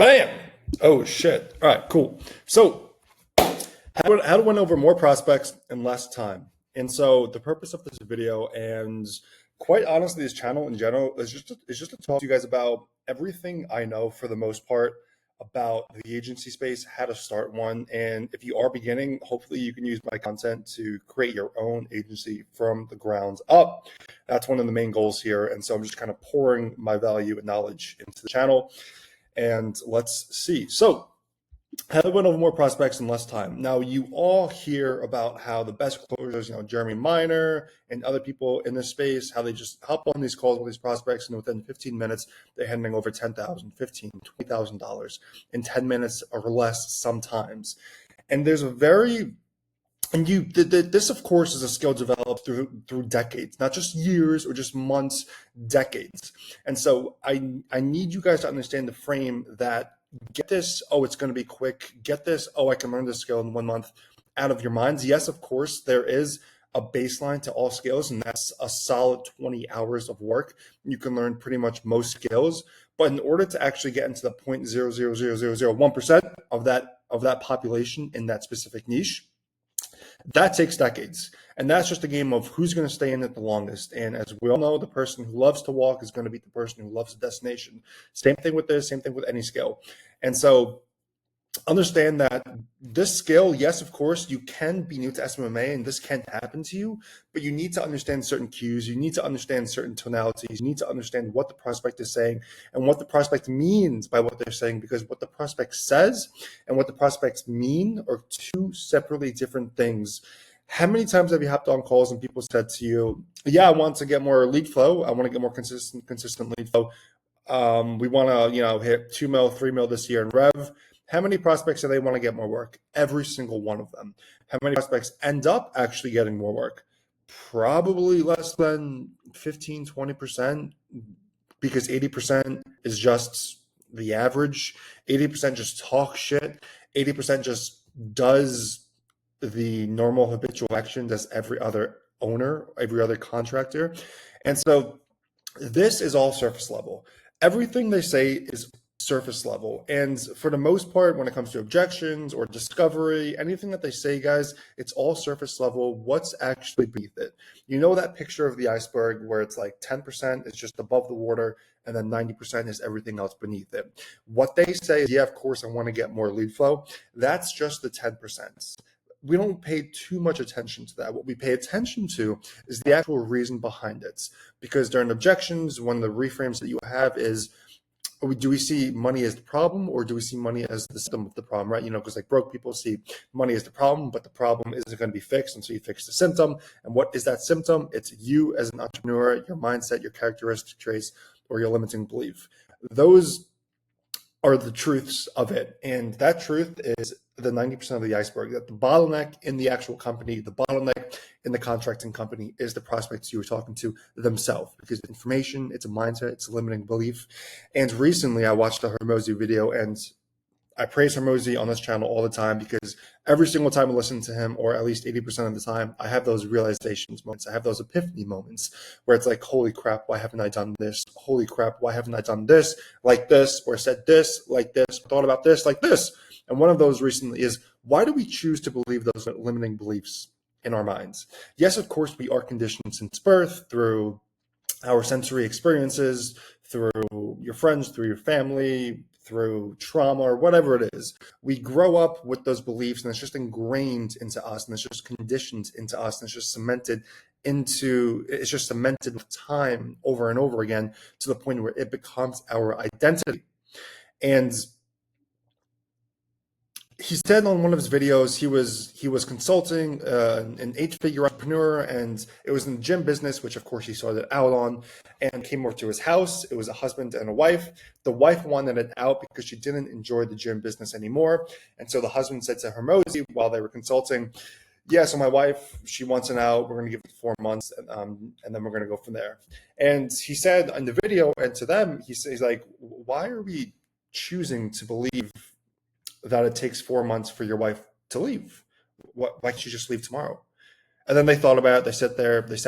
Bam! Oh shit. All right, cool. So how to win over more prospects in less time. And so the purpose of this video, and quite honestly, this channel in general, is just to talk to you guys about everything I know for the most part about the agency space, how to start one. And if you are beginning, hopefully you can use my content to create your own agency from the ground up. That's one of the main goals here. And so I'm just kind of pouring my value and knowledge into the channel. And let's see. So how to win over more prospects in less time. Now, you all hear about how the best closers, Jeremy Miner and other people in this space, how they just hop on these calls with these prospects, and within 15 minutes, they're handing over $10,000, $15,000, $20,000 in 10 minutes or less sometimes. And there's a very this, of course, is a skill developed through decades, not just years or just months, decades. And so I need you guys to understand the frame that get this, oh, it's going to be quick. Get this, oh, I can learn this skill in 1 month out of your minds. Yes, of course, there is a baseline to all skills, and that's a solid 20 hours of work. You can learn pretty much most skills. But in order to actually get into the 0.00001% of that population in that specific niche, that takes decades. And that's just a game of who's going to stay in it the longest. And as we all know, the person who loves to walk is going to beat the person who loves the destination. Same thing with this, same thing with any skill. And so understand that this skill, yes, of course, you can be new to SMMA and this can happen to you, but you need to understand certain cues. You need to understand certain tonalities. You need to understand what the prospect is saying and what the prospect means by what they're saying, because what the prospect says and what the prospects mean are two separately different things. How many times have you hopped on calls and people said to you, yeah, I want to get more lead flow. I want to get more consistent lead flow. We want to, hit 2 mil, 3 mil this year in rev. How many prospects do they want to get more work? Every single one of them. How many prospects end up actually getting more work? Probably less than 15, 20%, because 80% is just the average. 80% just talk shit. 80% just does the normal habitual actions as every other owner, every other contractor. And so this is all surface level. Everything they say is surface level. And for the most part, when it comes to objections or discovery, anything that they say, guys, it's all surface level. What's actually beneath it? You know that picture of the iceberg where it's like 10% is just above the water and then 90% is everything else beneath it. What they say is, yeah, of course, I want to get more lead flow. That's just the 10%. We don't pay too much attention to that. What we pay attention to is the actual reason behind it. Because during objections, one of the reframes that you have is, do we see money as the problem, or do we see money as the symptom of the problem, right? Because like broke people see money as the problem, but the problem isn't going to be fixed. And so you fix the symptom. And what is that symptom? It's you as an entrepreneur, your mindset, your characteristic traits, or your limiting belief. Those are the truths of it. And that truth is the 90% of the iceberg, that the bottleneck in the actual company, the bottleneck in the contracting company is the prospects you were talking to themselves, because information, it's a mindset, it's a limiting belief. And recently I watched a Hormozy video, and I praise Hormozy on this channel all the time, because every single time I listen to him, or at least 80% of the time, I have those realizations moments. I have those epiphany moments where it's like, holy crap, why haven't I done this? Holy crap, why haven't I done this like this, or said this like this, thought about this like this? And one of those recently is, why do we choose to believe those limiting beliefs in our minds? Yes, of course, we are conditioned since birth through our sensory experiences, through your friends, through your family, through trauma, or whatever it is. We grow up with those beliefs, and it's just ingrained into us, and it's just conditioned into us, and it's just cemented with time over and over again, to the point where it becomes our identity. And he said on one of his videos, he was consulting an 8-figure entrepreneur, and it was in the gym business, which of course he started out on, and came over to his house. It was a husband and a wife. The wife wanted it out because she didn't enjoy the gym business anymore. And so the husband said to Hormozy while they were consulting, yeah, so my wife, she wants an out. We're going to give it 4 months, and then we're going to go from there. And he said in the video, and to them, he's like, why are we choosing to believe that it takes 4 months for your wife to leave? Why can't you just leave tomorrow? And then they thought about it. They sat there, they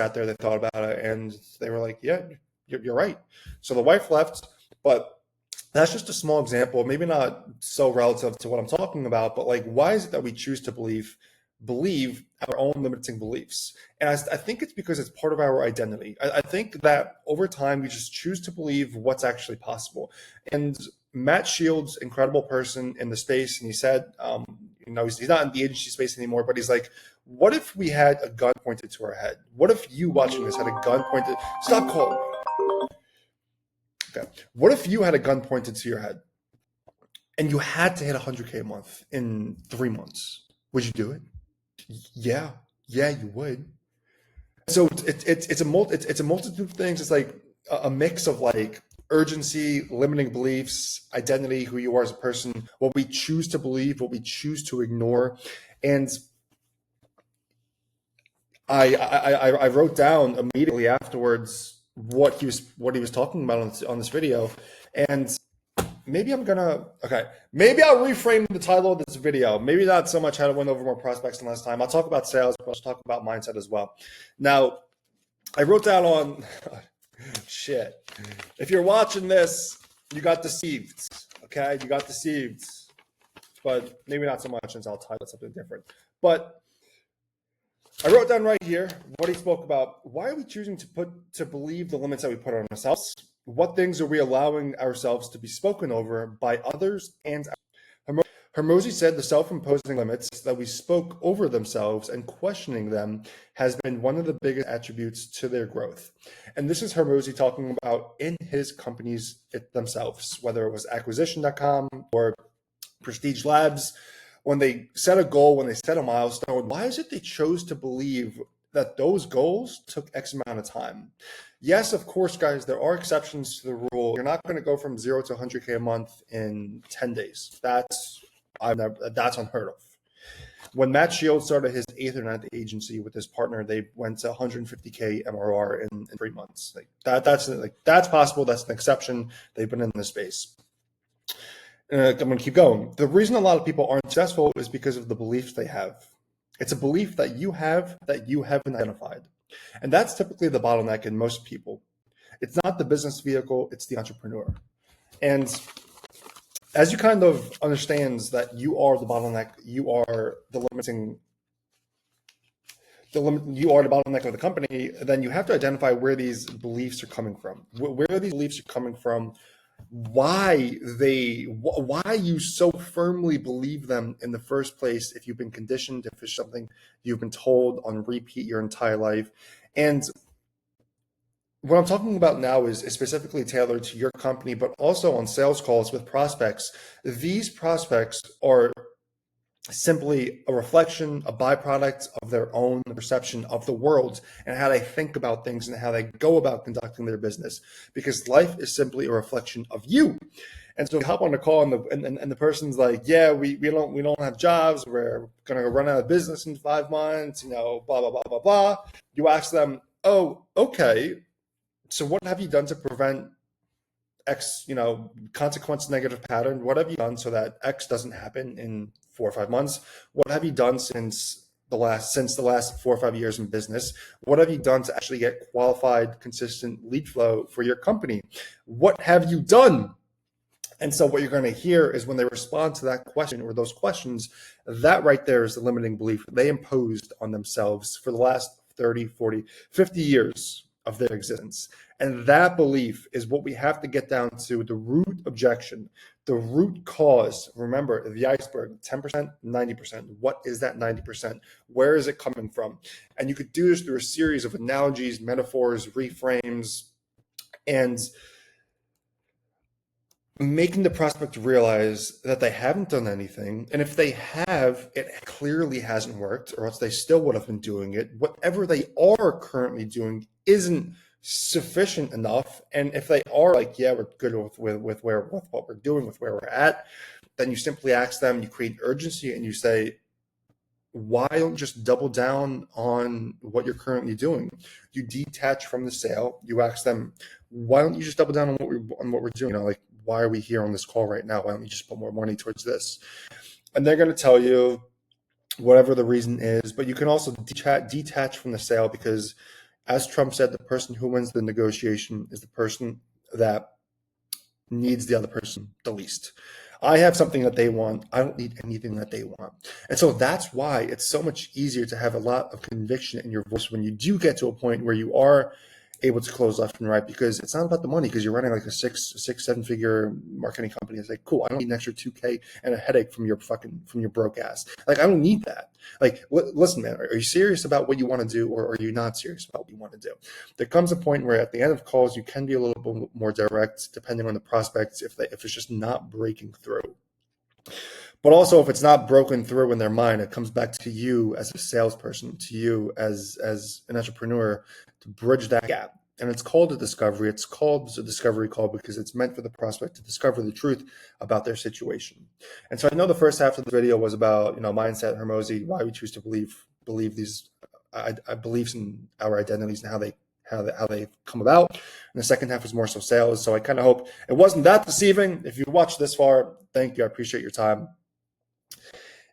thought about it, and they were like, yeah, you're right. So the wife left, but That's just a small example, maybe not so relative to what I'm talking about, but like, why is it that we choose to believe our own limiting beliefs? And I think it's because it's part of our identity. I think that over time we just choose to believe what's actually possible. And Matt Shields, incredible person in the space, and he said, he's not in the agency space anymore, but he's like, what if we had a gun pointed to our head? What if you watching this had a gun pointed? Stop calling me. Okay. What if you had a gun pointed to your head and you had to hit 100K a month in 3 months? Would you do it? Yeah, you would. So it's a multitude of things. It's like a mix of like urgency, limiting beliefs, identity, who you are as a person, what we choose to believe, what we choose to ignore, and I wrote down immediately afterwards what he was talking about on this video, and maybe I'll reframe the title of this video. Maybe not so much how to win over more prospects than last time. I'll talk about sales, but I'll talk about mindset as well. Now, I wrote down on shit. If you're watching this, you got deceived. Okay, you got deceived, but maybe not so much, since I'll title something different. But I wrote down right here what he spoke about. Why are we choosing to believe the limits that we put on ourselves? What things are we allowing ourselves to be spoken over by others? And Hormozi said the self-imposing limits that we spoke over themselves and questioning them has been one of the biggest attributes to their growth. And this is Hormozi talking about in his companies themselves, whether it was acquisition.com or Prestige Labs. When they set a goal, when they set a milestone, why is it they chose to believe that those goals took X amount of time? Yes, of course, guys, there are exceptions to the rule. You're not going to go from 0 to 100K a month in 10 days. That's unheard of. When Matt Shields started his 8th or 9th agency with his partner, they went to 150K MRR in 3 months. That's possible. That's an exception. They've been in this space. I'm going to keep going. The reason a lot of people aren't successful is because of the beliefs they have. It's a belief that you haven't identified. And that's typically the bottleneck in most people. It's not the business vehicle, it's the entrepreneur. And as you kind of understand that you are the bottleneck, you are the bottleneck of the company, then you have to identify where these beliefs are coming from. Where these beliefs are coming from, why you so firmly believe them in the first place, if you've been conditioned, if it's something you've been told on repeat your entire life. And what I'm talking about now is specifically tailored to your company, but also on sales calls with prospects. These prospects are simply a reflection, a byproduct of their own perception of the world and how they think about things and how they go about conducting their business, because life is simply a reflection of you. And so you hop on a call and the person's like, yeah, we don't have jobs, we're gonna run out of business in 5 months, blah blah blah blah blah. You ask them, oh, okay, so what have you done to prevent X, consequence negative pattern? What have you done so that X doesn't happen in 4 or 5 months? What have you done since the last 4 or 5 years in business? What have you done to actually get qualified, consistent lead flow for your company? What have you done? And so what you're going to hear is when they respond to that question or those questions, that right there is the limiting belief they imposed on themselves for the last 30, 40, 50 years of their existence. And that belief is what we have to get down to the root objection, the root cause. Remember, the iceberg, 10%, 90%. What is that 90%? Where is it coming from? And you could do this through a series of analogies, metaphors, reframes, and making the prospect realize that they haven't done anything. And if they have, it clearly hasn't worked, or else they still would have been doing it. Whatever they are currently doing isn't sufficient enough. And if they are like, yeah, we're good with what we're doing, with where we're at, then you simply ask them, you create urgency, and you say, why don't you just double down on what you're currently doing? You detach from the sale. You ask them, why don't you just double down on what we're doing? Why are we here on this call right now? Why don't you just put more money towards this? And they're going to tell you whatever the reason is, but you can also detach from the sale, because as Trump said, the person who wins the negotiation is the person that needs the other person the least. I have something that they want. I don't need anything that they want. And so that's why it's so much easier to have a lot of conviction in your voice when you do get to a point where you are able to close left and right, because it's not about the money, because you're running like a seven figure marketing company. It's like, cool, I don't need an extra 2K and a headache from your broke ass. Like, I don't need that. Like, listen, man, are you serious about what you want to do, or are you not serious about what you want to do? There comes a point where at the end of calls, you can be a little bit more direct depending on the prospects, if it's just not breaking through. But also, if it's not broken through in their mind, it comes back to you as a salesperson, to you as an entrepreneur, to bridge that gap. And it's called a discovery. It's called a discovery call because it's meant for the prospect to discover the truth about their situation. And so I know the first half of the video was about, mindset, Hermosi, why we choose to believe these beliefs in our identities and how they come about. And the second half is more so sales. So I kind of hope it wasn't that deceiving. If you watched this far, thank you. I appreciate your time.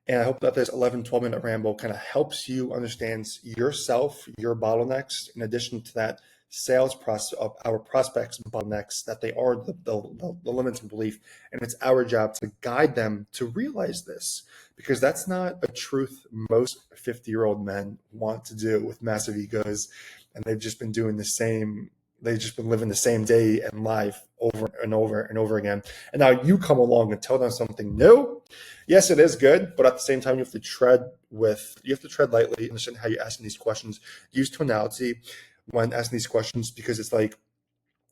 And I hope that this 11, 12-minute ramble kind of helps you understand yourself, your bottlenecks, in addition to that sales process of our prospects' bottlenecks, that they are the limits of belief. And it's our job to guide them to realize this, because that's not a truth most 50-year-old men want to do with massive egos. And they've just been doing the same. They've just been living the same day in life over and over and over again. And now you come along and tell them something new. Yes, it is good, but at the same time, you have to tread lightly, understand how you're asking these questions. Use tonality when asking these questions, because it's like,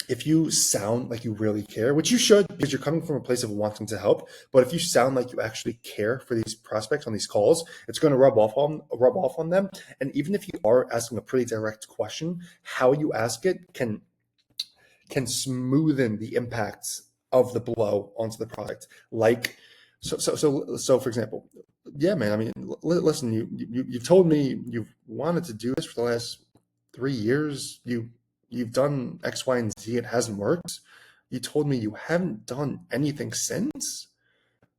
if you sound like you really care, which you should, because you're coming from a place of wanting to help, but if you sound like you actually care for these prospects on these calls, it's going to rub off on them. And even if you are asking a pretty direct question, how you ask it can smoothen the impact of the blow onto the product. Like, so for example, yeah, man, I mean, listen, you've told me you've wanted to do this for the last 3 years. You've done X, Y, and Z. It hasn't worked. You told me you haven't done anything since.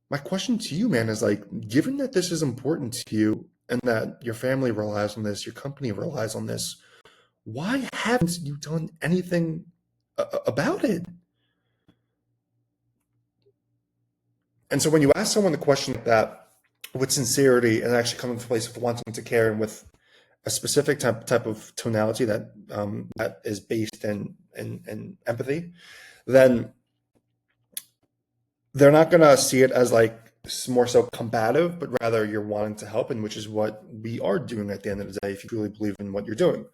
My question to you, man, is like, given that this is important to you and that your family relies on this, your company relies on this, why haven't you done anything about it? And so when you ask someone the question like that with sincerity and actually coming from a place of wanting to care and with a specific type of tonality that is based in empathy, then they're not going to see it as like more so combative, but rather you're wanting to help, and which is what we are doing at the end of the day if you truly believe in what you're doing.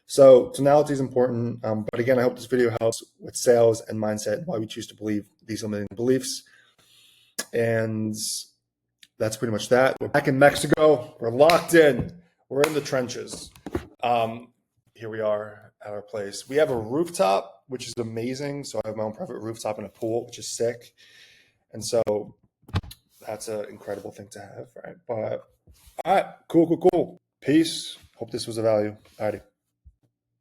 So tonality is important. But again, I hope this video helps with sales and mindset, why we choose to believe these limiting beliefs. And that's pretty much that. We're back in Mexico. We're locked in. We're in the trenches. Here we are at our place. We have a rooftop, which is amazing. So I have my own private rooftop and a pool, which is sick. And so that's an incredible thing to have, right? But all right, cool. Peace. Hope this was of value. All righty.